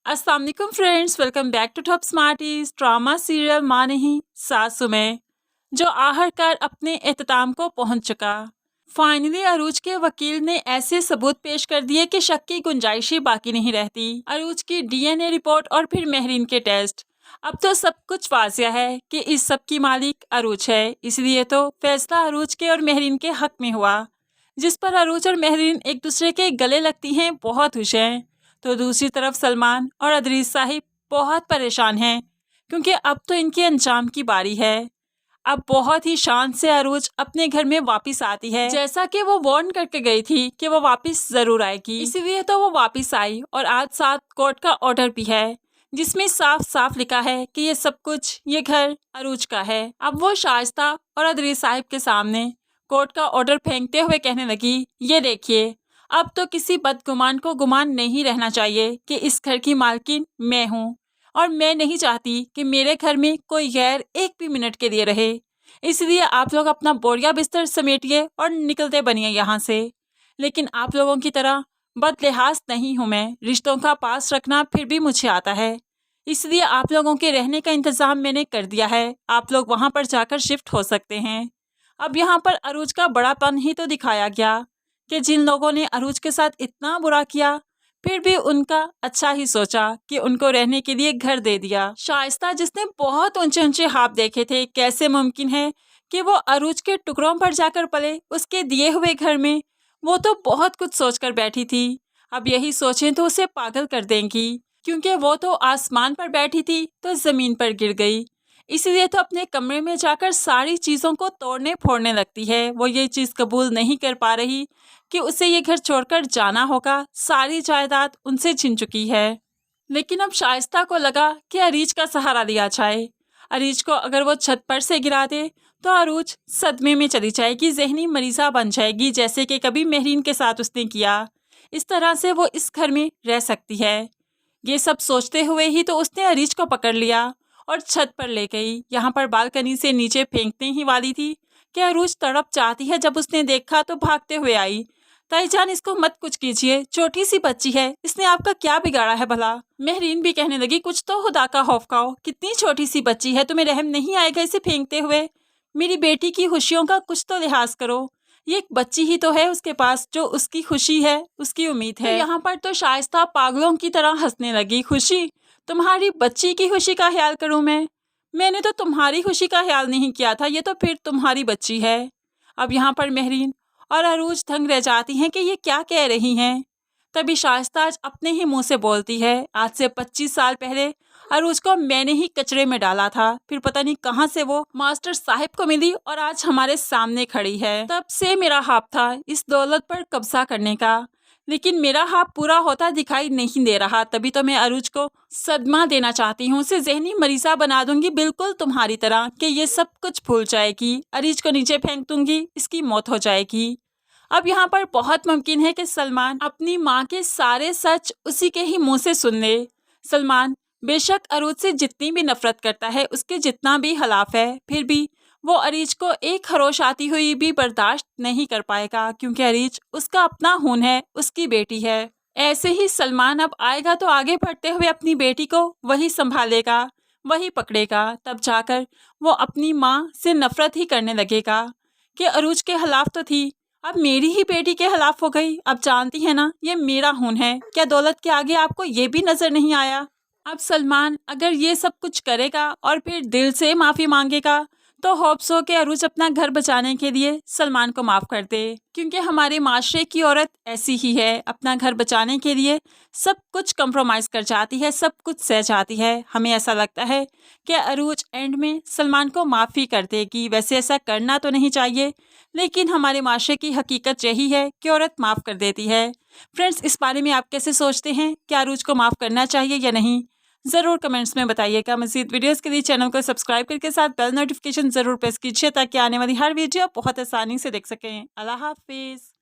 अस्सलाम वालेकुम friends, welcome back to top smarties. Drama serial माँ नहीं सासू में जो आखिरकार अपने एहतमाम को पहुंच चुका। फाइनली अरूज के वकील ने ऐसे सबूत पेश कर दिए कि शक की गुंजाइश ही बाकी नहीं रहती। अरूज की डीएनए रिपोर्ट और फिर महरीन के टेस्ट। अब तो सब कुछ वाजिया है कि इस सब की मालिक अरूज है, इसलिए तो फैसला अरूज के और महरीन के हक में हुआ, जिस पर अरूज और महरीन एक दूसरे के गले लगती हैं, बहुत खुश हैं। तो दूसरी तरफ सलमान और अदरीस साहिब बहुत परेशान हैं, क्योंकि अब तो इनके अंजाम की बारी है। अब बहुत ही शान से अरूज अपने घर में वापस आती है, जैसा कि वो वार्न करके गई थी कि वो वापस जरूर आएगी, इसीलिए तो वो वापस आई। और आज साथ कोर्ट का ऑर्डर भी है, जिसमें साफ साफ लिखा है कि ये सब कुछ, ये घर अरूज का है। अब वो शाइस्ता और अदरीस साहिब के सामने कोर्ट का ऑर्डर फेंकते हुए कहने लगी, ये देखिए, अब तो किसी बदगुमान को गुमान नहीं रहना चाहिए कि इस घर की मालकिन मैं हूँ, और मैं नहीं चाहती कि मेरे घर में कोई गैर एक भी मिनट के लिए रहे। इसलिए आप लोग अपना बोरिया बिस्तर समेटिए और निकलते बनिए यहाँ से। लेकिन आप लोगों की तरह बदलिहाज नहीं हूँ मैं, रिश्तों का पास रखना फिर भी मुझे आता है। इसलिए आप लोगों के रहने का इंतज़ाम मैंने कर दिया है, आप लोग वहाँ पर जाकर शिफ्ट हो सकते हैं। अब यहाँ पर अरूज का बड़ापन ही तो दिखाया गया कि जिन लोगों ने अरूज के साथ इतना बुरा किया, फिर भी उनका अच्छा ही सोचा कि उनको रहने के लिए घर दे दिया। शाइस्ता, जिसने बहुत ऊंचे ऊंचे ख्वाब देखे थे, कैसे मुमकिन है कि वो अरूज के टुकड़ों पर जाकर पले उसके दिए हुए घर में, वो तो बहुत कुछ सोचकर बैठी थी। अब यही सोचें तो उसे पागल कर देंगी, क्योंकि वो तो आसमान पर बैठी थी तो जमीन पर गिर गई। इसलिए तो अपने कमरे में जाकर सारी चीज़ों को तोड़ने फोड़ने लगती है। वो ये चीज़ कबूल नहीं कर पा रही कि उसे ये घर छोड़कर जाना होगा, सारी जायदाद उनसे छिन चुकी है। लेकिन अब शाइस्ता को लगा कि अरीज का सहारा लिया जाए। अरीज को अगर वो छत पर से गिरा दे तो अरूज सदमे में चली जाएगी, जहनी मरीज़ा बन जाएगी, जैसे कि कभी महरीन के साथ उसने किया। इस तरह से वो इस घर में रह सकती है। ये सब सोचते हुए ही तो उसने अरीज को पकड़ लिया और छत पर ले गई। यहाँ पर बालकनी से नीचे फेंकने ही वाली थी कि अरूज तड़प जाती है। जब उसने देखा तो भागते हुए आई, ताईजान इसको मत कुछ कीजिए, छोटी सी बच्ची है, इसने आपका क्या बिगाड़ा है भला। महरीन भी कहने लगी, कुछ तो खुदा का खौफ खाओ, कितनी छोटी सी बच्ची है, तुम्हें रहम नहीं आएगा इसे फेंकते हुए। मेरी बेटी की खुशियों का कुछ तो लिहाज करो, ये एक बच्ची ही तो है उसके पास, जो उसकी खुशी है, उसकी उम्मीद है। तो यहाँ पर तो शाइस्ता पागलों की तरह हंसने लगी। खुशी? तुम्हारी बच्ची की खुशी का ख्याल करूं मैंने तो तुम्हारी खुशी का ख्याल नहीं किया था, ये तो फिर तुम्हारी बच्ची है। अब यहाँ पर महरीन और अरूज दंग रह जाती हैं कि ये क्या कह रही हैं। तभी शाइस्ता अपने ही मुंह से बोलती है, आज से 25 साल पहले अरूज को मैंने ही कचरे में डाला था, फिर पता नहीं कहां से वो मास्टर साहिब को मिली और आज हमारे सामने खड़ी है। तब से मेरा हाथ था इस दौलत पर कब्जा करने का, लेकिन मेरा हाथ पूरा होता दिखाई नहीं दे रहा। तभी तो मैं अरूज को सदमा देना चाहती हूँ, उसे जहनी मरीज़ा बना दूंगी, बिल्कुल तुम्हारी तरह कि ये सब कुछ भूल जाएगी। अरीज को नीचे फेंक दूंगी, इसकी मौत हो जाएगी। अब यहाँ पर बहुत मुमकिन है कि सलमान अपनी माँ के सारे सच उसी के ही मुंह से सुन ले। सलमान बेशक अरूज से जितनी भी नफरत करता है, उसके जितना भी खिलाफ है, फिर भी वो अरीज को एक खरोश आती हुई भी बर्दाश्त नहीं कर पाएगा, क्योंकि अरीज उसका अपना खून है, उसकी बेटी है। ऐसे ही सलमान अब आएगा तो आगे बढ़ते हुए अपनी बेटी को वही संभालेगा, वही पकड़ेगा, तब जाकर वो अपनी माँ से नफरत ही करने लगेगा कि अरूज के खिलाफ तो थी, अब मेरी ही बेटी के खिलाफ हो गई। अब जानती है ना, ये मेरा खून है, क्या दौलत के आगे आपको ये भी नजर नहीं आया। अब सलमान अगर ये सब कुछ करेगा और फिर दिल से माफ़ी मांगेगा तो होप्स हो कि अरूज अपना घर बचाने के लिए सलमान को माफ़ कर दे, क्योंकि हमारे माशरे की औरत ऐसी ही है, अपना घर बचाने के लिए सब कुछ कंप्रोमाइज़ कर जाती है, सब कुछ सह जाती है। हमें ऐसा लगता है कि अरूज एंड में सलमान को माफ़ी कर देगी। वैसे ऐसा करना तो नहीं चाहिए, लेकिन हमारे माशरे की हकीकत यही है कि औरत माफ़ कर देती है। फ्रेंड्स, इस बारे में आप कैसे सोचते हैं, क्या अरूज को माफ़ करना चाहिए या नहीं, ज़रूर कमेंट्स में बताइएगा। मज़ीद वीडियोस के लिए चैनल को सब्सक्राइब करके साथ बेल नोटिफिकेशन ज़रूर प्रेस कीजिए, ताकि आने वाली हर वीडियो बहुत आसानी से देख सकें। अल्लाह हाफिज़।